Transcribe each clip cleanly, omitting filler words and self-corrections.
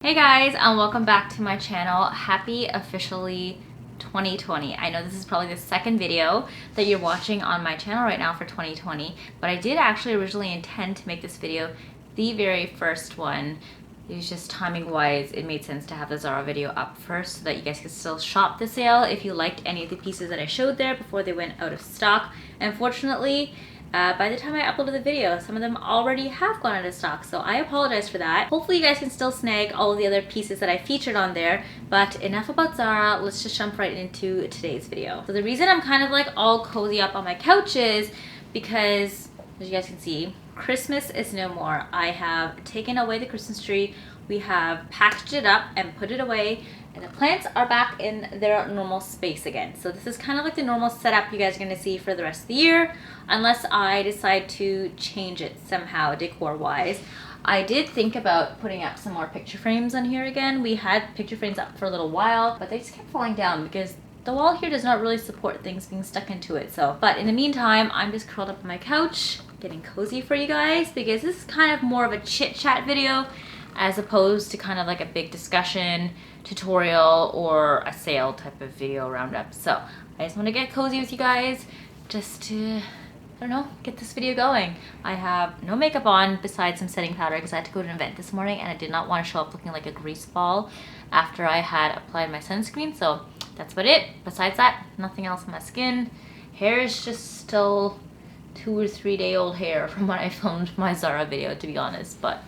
Hey guys, and welcome back to my channel. Happy officially 2020. I know this is probably the second video that you're watching on my channel right now for 2020, but I did actually originally intend to make this video the very first one. It was just timing wise, it made sense to have the Zara video up first so that you guys could still shop the sale if you liked any of the pieces that I showed there before they went out of stock. Unfortunately, by the time I uploaded the video, some of them already have gone out of stock, so I apologize for that. Hopefully you guys can still snag all of the other pieces that I featured on there, but enough about Zara, let's just jump right into today's video. So the reason I'm kind of like all cozy up on my couch is because, as you guys can see, Christmas is no more. I have taken away the Christmas tree, we have packaged it up and put it away, and the plants are back in their normal space again. So this is kind of like the normal setup you guys are going to see for the rest of the year, unless I decide to change it somehow decor wise. I did think about putting up some more picture frames on here again. We had picture frames up for a little while, but they just kept falling down because the wall here does not really support things being stuck into it. But in the meantime, I'm just curled up on my couch, getting cozy for you guys, because this is kind of more of a chit chat video as opposed to kind of like a big discussion, tutorial, or a sale type of video roundup. So I just want to get cozy with you guys just to, I don't know, get this video going. I have no makeup on besides some setting powder because I had to go to an event this morning and I did not want to show up looking like a grease ball after I had applied my sunscreen. So that's about it. Besides that, nothing else on my skin. Hair is just still 2 or 3 day old hair from when I filmed my Zara video, to be honest, but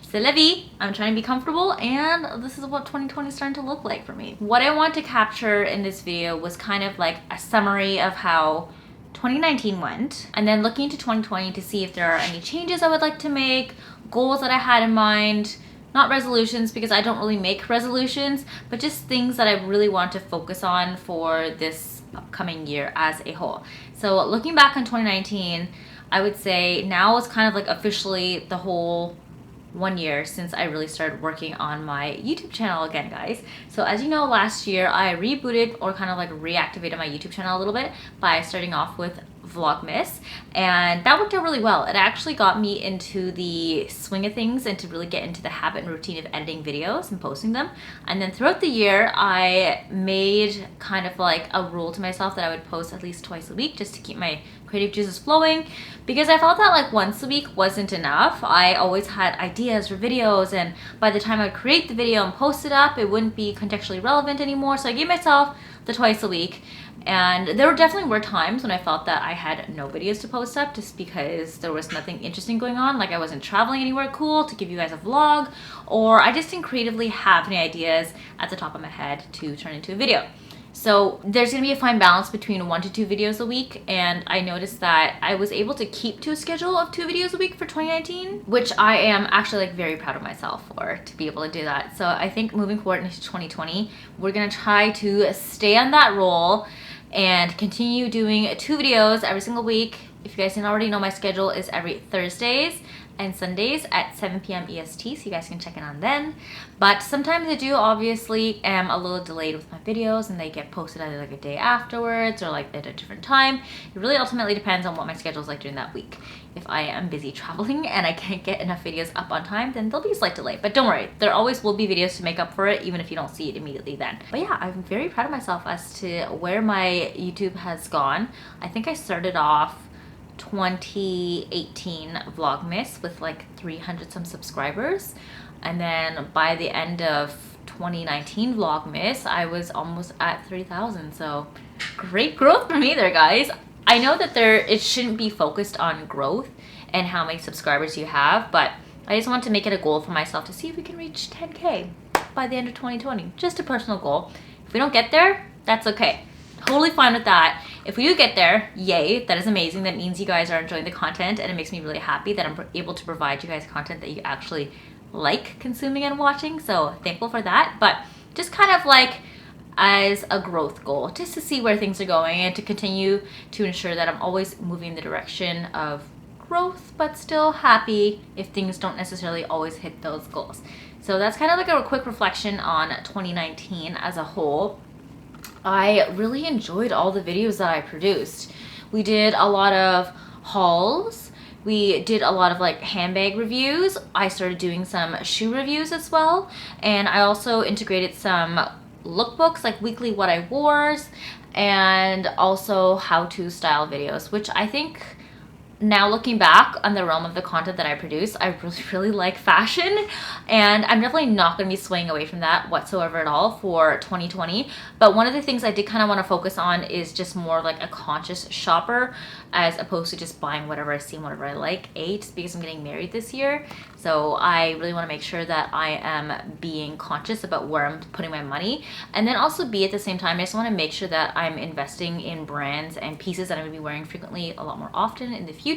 c'est la vie. I'm trying to be comfortable, and this is what 2020 is starting to look like for me. What I want to capture in this video was kind of like a summary of how 2019 went, and then looking into 2020 to see if there are any changes I would like to make, goals that I had in mind, not resolutions because I don't really make resolutions, but just things that I really want to focus on for this upcoming year as a whole. So looking back on 2019, I would say now is kind of like officially the whole 1 year since I really started working on my YouTube channel again, guys. So as you know, last year I rebooted or kind of like reactivated my YouTube channel a little bit by starting off with Vlogmas, and that worked out really well. It actually got me into the swing of things and to really get into the habit and routine of editing videos and posting them. And then throughout the year I made kind of like a rule to myself that I would post at least twice a week just to keep my creative juices flowing, because I felt that like once a week wasn't enough. I always had ideas for videos, and by the time I'd create the video and post it up, it wouldn't be contextually relevant anymore. So I gave myself the twice a week. And there definitely were times when I felt that I had no videos to post up just because there was nothing interesting going on, like I wasn't traveling anywhere cool to give you guys a vlog, or I just didn't creatively have any ideas at the top of my head to turn into a video. So there's going to be a fine balance between 1 to 2 videos a week, and I noticed that I was able to keep to a schedule of 2 videos a week for 2019, which I am actually like very proud of myself for, to be able to do that. So I think moving forward into 2020, we're going to try to stay on that roll and continue doing 2 videos every single week. If you guys didn't already know, my schedule is every Thursdays and Sundays at 7 p.m. EST, so you guys can check in on then. But sometimes I do obviously am a little delayed with my videos and they get posted either like a day afterwards or like at a different time. It really ultimately depends on what my schedule is like during that week. If I am busy traveling and I can't get enough videos up on time, then there'll be a slight delay. But don't worry, there always will be videos to make up for it, even if you don't see it immediately then. But yeah, I'm very proud of myself as to where my YouTube has gone. I think I started off 2018 Vlogmas with like 300 some subscribers, and then by the end of 2019 Vlogmas I was almost at 3,000. So great growth for me there, guys. I know that it shouldn't be focused on growth and how many subscribers you have, but I just want to make it a goal for myself to see if we can reach 10K by the end of 2020. Just a personal goal. If we don't get there, that's okay. Totally fine with that. If we do get there, yay, that is amazing. That means you guys are enjoying the content, and it makes me really happy that I'm able to provide you guys content that you actually like consuming and watching. So thankful for that. But just kind of like as a growth goal, just to see where things are going and to continue to ensure that I'm always moving in the direction of growth, but still happy if things don't necessarily always hit those goals. So that's kind of like a quick reflection on 2019 as a whole. I really enjoyed all the videos that I produced. We did a lot of hauls, We did a lot of like handbag reviews. I started doing some shoe reviews as well. And I also integrated some lookbooks, like weekly what I wores, and also how to style videos, which I think now looking back on the realm of the content that I produce, I really like fashion, and I'm definitely not going to be swaying away from that whatsoever at all for 2020. But one of the things I did kind of want to focus on is just more like a conscious shopper as opposed to just buying whatever I see and whatever I like. Just because I'm getting married this year, so I really want to make sure that I am being conscious about where I'm putting my money, and then also B, at the same time, I just want to make sure that I'm investing in brands and pieces that I'm going to be wearing frequently a lot more often in the future,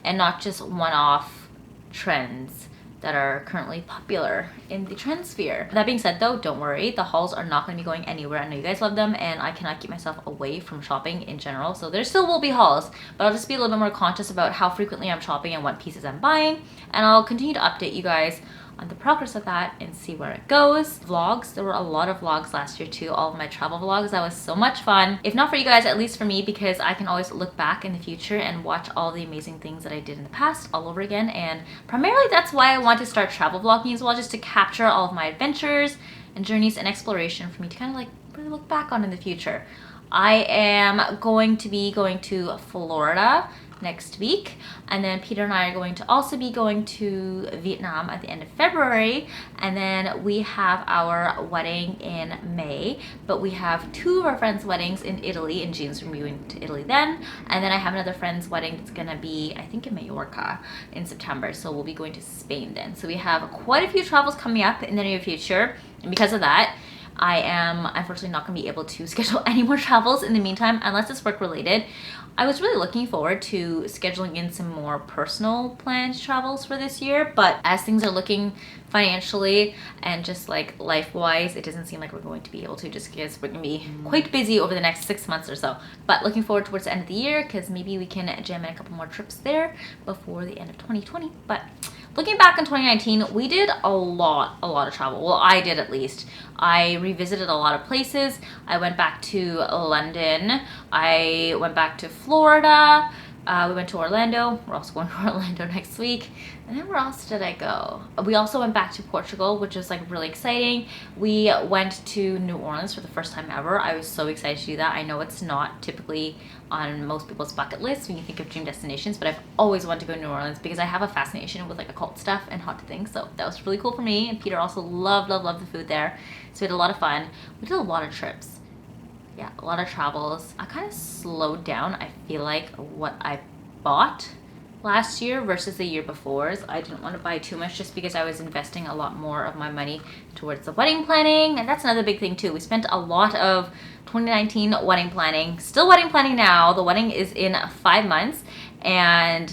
and not just one-off trends that are currently popular in the trend sphere. That being said though, don't worry, the hauls are not going to be going anywhere. I know you guys love them, and I cannot keep myself away from shopping in general, so there still will be hauls, but I'll just be a little bit more conscious about how frequently I'm shopping and what pieces I'm buying, and I'll continue to update you guys on the progress of that and see where it goes. Vlogs, there were a lot of vlogs last year too, all of my travel vlogs. That was so much fun. If not for you guys, at least for me, because I can always look back in the future and watch all the amazing things that I did in the past all over again. And primarily that's why I want to start travel vlogging as well, just to capture all of my adventures and journeys and exploration for me to kind of like really look back on in the future. I am going to be going to Florida next week, and then Peter and I are going to also be going to Vietnam at the end of February, and then we have our wedding in May, but we have two of our friends' weddings in Italy in June, so we're moving to Italy then, and then I have another friend's wedding that's gonna be, I think, in Mallorca in September, so we'll be going to Spain then. So we have quite a few travels coming up in the near future, and because of that, I am unfortunately not going to be able to schedule any more travels in the meantime unless it's work related. I was really looking forward to scheduling in some more personal planned travels for this year, but as things are looking financially and just like life-wise, it doesn't seem like we're going to be able to, just because we're going to be quite busy over the next 6 months or so. But looking forward towards the end of the year, because maybe we can jam in a couple more trips there before the end of 2020. But looking back in 2019, we did a lot of travel. Well, I did at least. I revisited a lot of places. I went back to London. I went back to Florida. We went to Orlando. We're also going to Orlando next week. And then where else did I go? We also went back to Portugal, which was like really exciting. We went to New Orleans for the first time ever. I was so excited to do that. I know it's not typically on most people's bucket list when you think of dream destinations, but I've always wanted to go to New Orleans because I have a fascination with like occult stuff and haunted things. So that was really cool for me. And Peter also loved the food there. So we had a lot of fun. We did a lot of trips. Yeah, a lot of travels. I kind of slowed down, I feel like, what I bought last year versus the year before. I didn't want to buy too much just because I was investing a lot more of my money towards the wedding planning, and that's another big thing too. We spent a lot of 2019 wedding planning, still wedding planning now. The wedding is in 5 months, and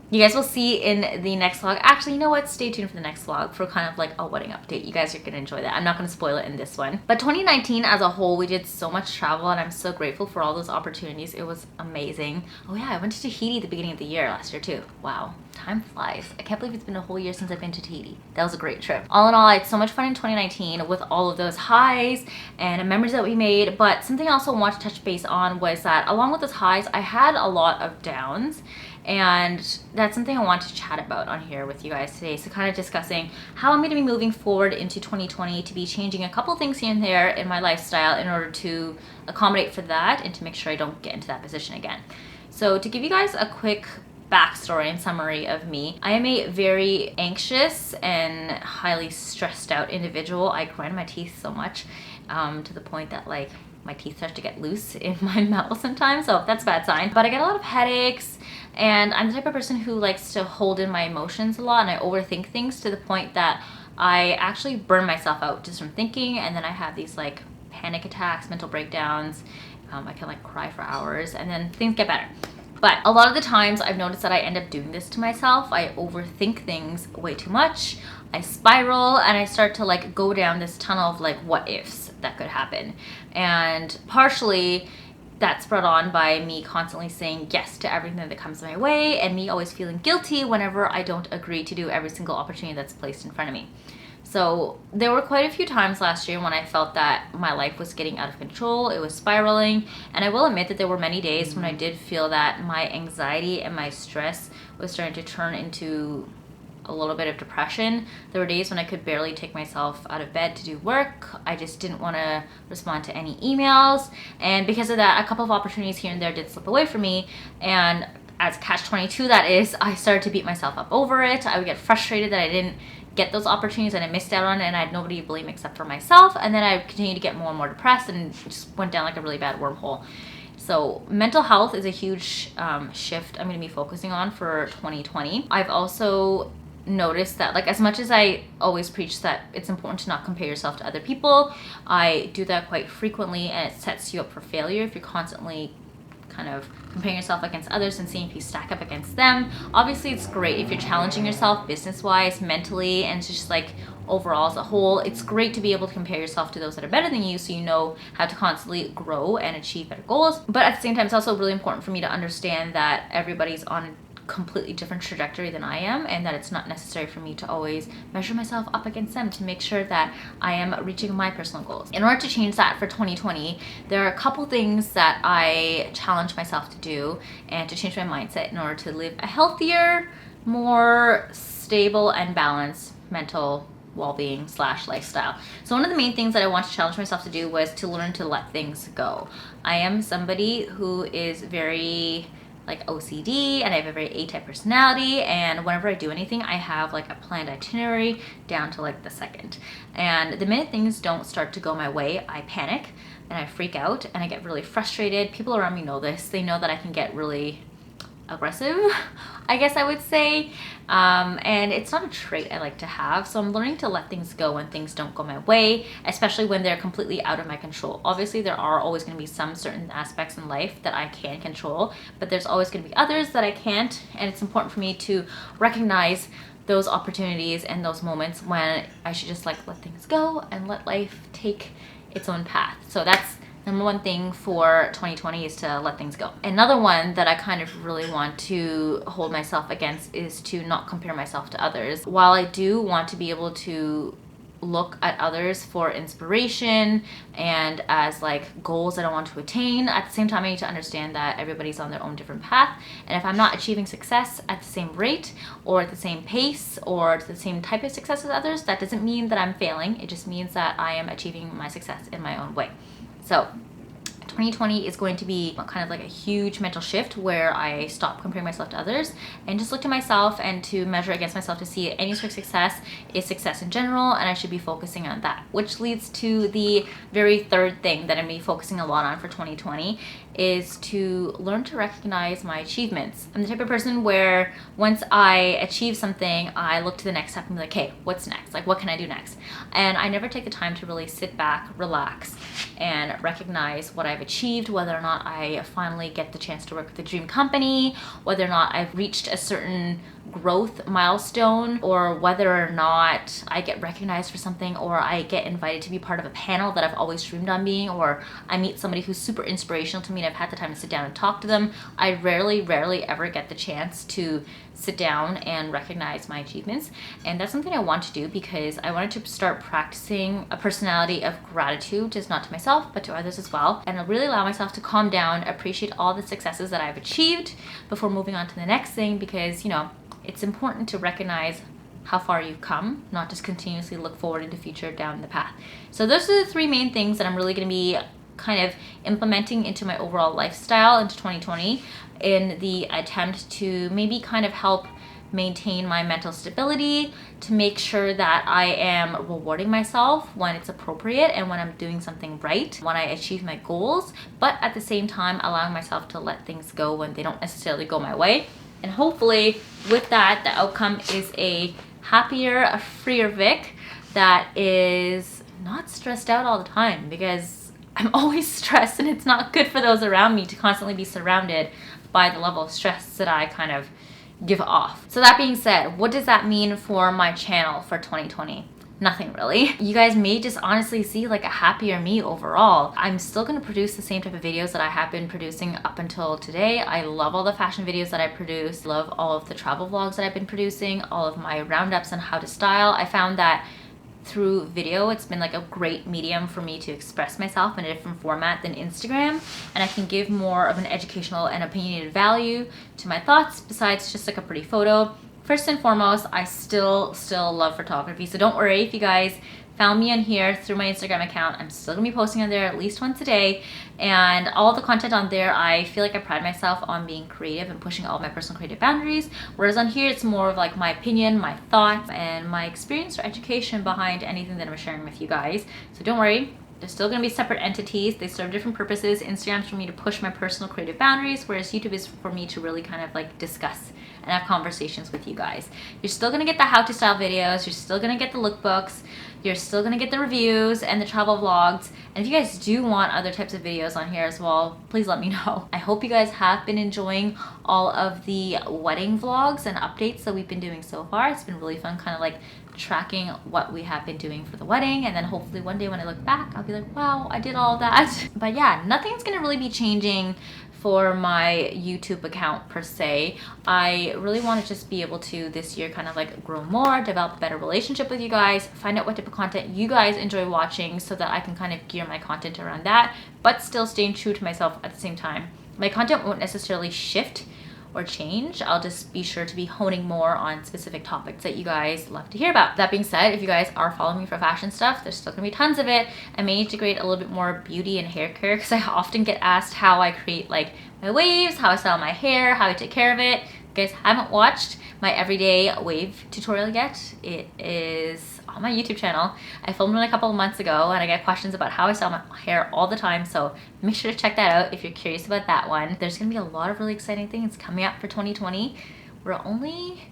you guys will see in the next vlog. Actually, you know what? Stay tuned for the next vlog for kind of like a wedding update. You guys are going to enjoy that. I'm not going to spoil it in this one. But 2019 as a whole, we did so much travel, and I'm so grateful for all those opportunities. It was amazing. Oh yeah, I went to Tahiti at the beginning of the year last year too. Wow, time flies. I can't believe it's been a whole year since I've been to Tahiti. That was a great trip. All in all, I had so much fun in 2019 with all of those highs and memories that we made. But something I also want to touch base on was that along with those highs, I had a lot of downs. And that's something I want to chat about on here with you guys today. So kind of discussing how I'm going to be moving forward into 2020 to be changing a couple things here and there in my lifestyle in order to accommodate for that and to make sure I don't get into that position again. So to give you guys a quick backstory and summary of me, I am a very anxious and highly stressed out individual. I grind my teeth so much to the point that like my teeth start to get loose in my mouth sometimes, so that's a bad sign. But I get a lot of headaches, and I'm the type of person who likes to hold in my emotions a lot, and I overthink things to the point that I actually burn myself out just from thinking, and then I have these like panic attacks, mental breakdowns. I can like cry for hours, and then things get better. But a lot of the times I've noticed that I end up doing this to myself. I overthink things way too much. I spiral, and I start to like go down this tunnel of like what ifs that could happen. And partially that's brought on by me constantly saying yes to everything that comes my way, and me always feeling guilty whenever I don't agree to do every single opportunity that's placed in front of me. So there were quite a few times last year when I felt that my life was getting out of control, it was spiraling, and I will admit that there were many days when I did feel that my anxiety and my stress was starting to turn into a little bit of depression. There were days when I could barely take myself out of bed to do work. I just didn't want to respond to any emails, and because of that, a couple of opportunities here and there did slip away from me, and as catch-22 that is, I started to beat myself up over it. I would get frustrated that I didn't get those opportunities and I missed out on it, and I had nobody to blame except for myself, and then I continued to get more and more depressed and just went down like a really bad wormhole. So mental health is a huge shift I'm going to be focusing on for 2020. I've also noticed that, like, as much as I always preach that it's important to not compare yourself to other people, I do that quite frequently, and it sets you up for failure if you're constantly kind of comparing yourself against others and seeing if you stack up against them. Obviously, it's great if you're challenging yourself business-wise, mentally, and just like overall as a whole. It's great to be able to compare yourself to those that are better than you, so you know how to constantly grow and achieve better goals. But at the same time, it's also really important for me to understand that everybody's on a completely different trajectory than I am, and that it's not necessary for me to always measure myself up against them to make sure that I am reaching my personal goals. In order to change that for 2020, there are a couple things that I challenge myself to do and to change my mindset in order to live a healthier, more stable and balanced mental well-being / lifestyle. So one of the main things that I want to challenge myself to do was to learn to let things go. I am somebody who is very like OCD, and I have a very A-type personality, and whenever I do anything, I have like a planned itinerary down to like the second. And the minute things don't start to go my way, I panic and I freak out and I get really frustrated. People around me know this. They know that I can get really aggressive, I guess I would say, and it's not a trait I like to have. So I'm learning to let things go when things don't go my way, especially when they're completely out of my control. Obviously, there are always going to be some certain aspects in life that I can control, but there's always going to be others that I can't, and it's important for me to recognize those opportunities and those moments when I should just like let things go and let life take its own path. So that's number one thing for 2020, is to let things go. Another one that I kind of really want to hold myself against is to not compare myself to others. While I do want to be able to look at others for inspiration and as like goals that I want to attain, at the same time I need to understand that everybody's on their own different path, and if I'm not achieving success at the same rate or at the same pace or at the same type of success as others, that doesn't mean that I'm failing. It just means that I am achieving my success in my own way. So 2020 is going to be kind of like a huge mental shift where I stop comparing myself to others and just look to myself and to measure against myself to see any sort of success is success in general, and I should be focusing on that. Which leads to the very third thing that I'm going to be focusing a lot on for 2020, is to learn to recognize my achievements. I'm the type of person where once I achieve something, I look to the next step and be like, hey, what's next? Like, what can I do next? And I never take the time to really sit back, relax, and recognize what I've achieved, whether or not I finally get the chance to work with the dream company, whether or not I've reached a certain growth milestone, or whether or not I get recognized for something, or I get invited to be part of a panel that I've always dreamed on being, or I meet somebody who's super inspirational to me and I've had the time to sit down and talk to them. I rarely ever get the chance to sit down and recognize my achievements, and that's something I want to do because I wanted to start practicing a personality of gratitude, just not to myself but to others as well, and really allow myself to calm down, appreciate all the successes that I've achieved before moving on to the next thing, because you know, it's important to recognize how far you've come, not just continuously look forward into future down the path. So those are the three main things that I'm really going to be kind of implementing into my overall lifestyle into 2020 in the attempt to maybe kind of help maintain my mental stability, to make sure that I am rewarding myself when it's appropriate and when I'm doing something right, when I achieve my goals, but at the same time allowing myself to let things go when they don't necessarily go my way. And hopefully with that, the outcome is a happier, a freer Vic that is not stressed out all the time, because I'm always stressed and it's not good for those around me to constantly be surrounded by the level of stress that I kind of give off. So that being said, what does that mean for my channel for 2020? Nothing really. You guys may just honestly see like a happier me overall. I'm still gonna produce the same type of videos that I have been producing up until today. I love all the fashion videos that I produce, love all of the travel vlogs that I've been producing, all of my roundups on how to style. I found that through video. It's been like a great medium for me to express myself in a different format than Instagram, and I can give more of an educational and opinionated value to my thoughts besides just like a pretty photo. First and foremost, I still love photography, so don't worry if you guys found me on here through my Instagram account. I'm still gonna be posting on there at least once a day, and all the content on there, I feel like I pride myself on being creative and pushing all my personal creative boundaries, whereas on here it's more of like my opinion, my thoughts, and my experience or education behind anything that I'm sharing with you guys. So don't worry, they're still going to be separate entities. They serve different purposes. Instagram's for me to push my personal creative boundaries, whereas YouTube is for me to really kind of like discuss and have conversations with you guys. You're still going to get the how-to style videos. You're still going to get the lookbooks. You're still going to get the reviews and the travel vlogs. And if you guys do want other types of videos on here as well, please let me know. I hope you guys have been enjoying all of the wedding vlogs and updates that we've been doing so far. It's been really fun kind of like tracking what we have been doing for the wedding, and then hopefully one day when I look back I'll be like, wow, I did all that. But yeah, nothing's gonna really be changing for my YouTube account per se. I really want to just be able to this year kind of like grow more, develop a better relationship with you guys, find out what type of content you guys enjoy watching so that I can kind of gear my content around that, but still staying true to myself at the same time. My content won't necessarily shift or change. I'll just be sure to be honing more on specific topics that you guys love to hear about. That being said, if you guys are following me for fashion stuff, there's still gonna be tons of it. I may integrate a little bit more beauty and hair care because I often get asked how I create like my waves, how I style my hair, how I take care of it. If you guys haven't watched my everyday wave tutorial yet, it is on my YouTube channel. I filmed it a couple of months ago and I get questions about how I style my hair all the time, so make sure to check that out if you're curious about that one. There's gonna be a lot of really exciting things coming up for 2020. We're only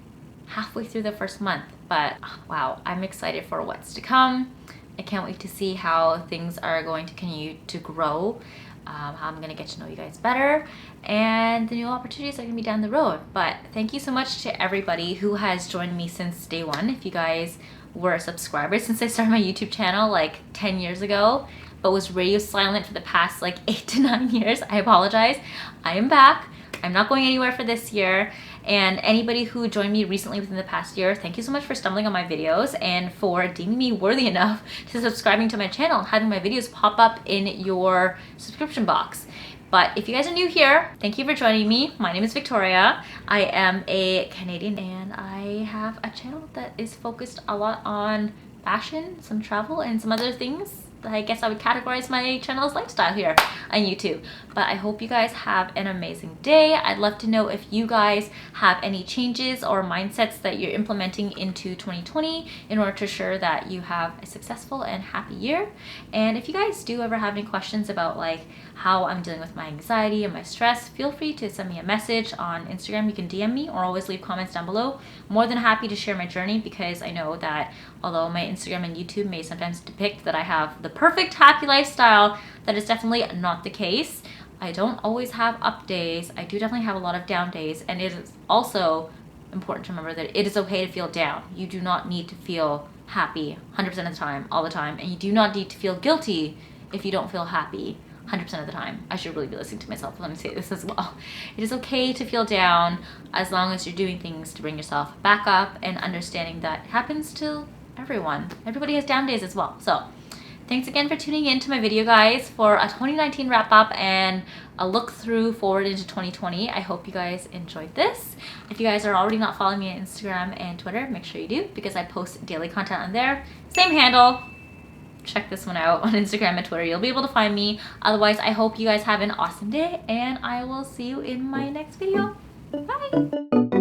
halfway through the first month, but wow, I'm excited for what's to come. I can't wait to see how things are going to continue to grow, how I'm gonna get to know you guys better, and the new opportunities are gonna be down the road. But thank you so much to everybody who has joined me since day one. If you guys were a subscriber since I started my YouTube channel like 10 years ago, but was radio silent for the past like 8 to 9 years, I apologize. I am back. I'm not going anywhere for this year. And anybody who joined me recently within the past year, thank you so much for stumbling on my videos and for deeming me worthy enough to subscribing to my channel and having my videos pop up in your subscription box. But if you guys are new here, thank you for joining me. My name is Victoria. I am a Canadian and I have a channel that is focused a lot on fashion, some travel, and some other things. I guess I would categorize my channel as lifestyle here on YouTube. But I hope you guys have an amazing day. I'd love to know if you guys have any changes or mindsets that you're implementing into 2020 in order to ensure that you have a successful and happy year. And if you guys do ever have any questions about like how I'm dealing with my anxiety and my stress, feel free to send me a message on Instagram. You can DM me or always leave comments down below. More than happy to share my journey, because I know that although my Instagram and YouTube may sometimes depict that I have the perfect happy lifestyle, that is definitely not the case. I don't always have up days. I do definitely have a lot of down days, and it is also important to remember that it is okay to feel down. You do not need to feel happy 100% of the time, all the time, and you do not need to feel guilty if you don't feel happy 100% of the time. I should really be listening to myself when I say this as well. It is okay to feel down as long as you're doing things to bring yourself back up and understanding that it happens to everyone. Everybody has down days as well. So thanks again for tuning in to my video, guys, for a 2019 wrap up and a look through forward into 2020. I hope you guys enjoyed this. If you guys are already not following me on Instagram and Twitter, make sure you do, because I post daily content on there. Same handle. Check this one out on Instagram and Twitter. You'll be able to find me. Otherwise, I hope you guys have an awesome day, and I will see you in my next video. Bye!